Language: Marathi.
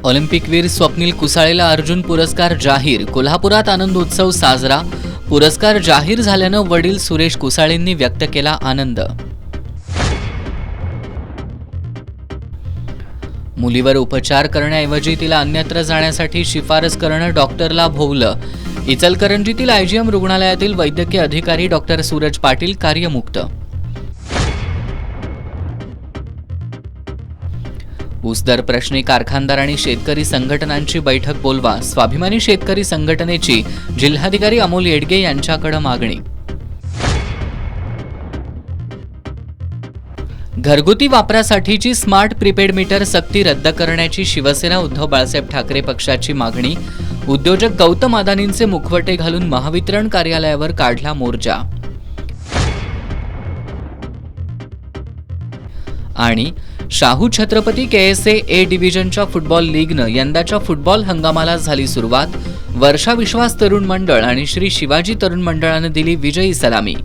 ऑलिम्पिकवीर स्वप्नील कुसाळेला अर्जुन पुरस्कार जाहीर. कोल्हापुरात आनंदोत्सव साजरा. पुरस्कार जाहीर झाल्यानं वडील सुरेश कुसाळेंनी व्यक्त केला आनंद. मुलीवर उपचार करण्याऐवजी तिला अन्यत्र जाण्यासाठी शिफारस करणं डॉक्टरला भोवलं. इचलकरंजीतील आयजीएम रुग्णालयातील वैद्यकीय अधिकारी डॉक्टर सूरज पाटील कार्यमुक्त. ऊसदर प्रश्नी कारखानदार आणि शेतकरी संघटनांची बैठक बोलवा. स्वाभिमानी शेतकरी संघटनेची जिल्हाधिकारी अमोल येडगे यांच्याकडे मागणी. घरगुती वापरासाठीची स्मार्ट प्रीपेड मीटर सक्ती रद्द करण्याची शिवसेना उद्धव बाळासाहेब ठाकरे पक्षाची मागणी. उद्योजक गौतम अदानींचे मुखवटे घालून महावितरण कार्यालयावर काढला मोर्चा. आणि शाहू छत्रपती केएसए ए डिव्हिजनच्या फुटबॉल लीगनं यंदाच्या फुटबॉल हंगामाला झाली सुरुवात. वर्षा विश्वास तरुण मंडळ आणि श्री शिवाजी तरुण मंडळानं दिली विजयी सलामी.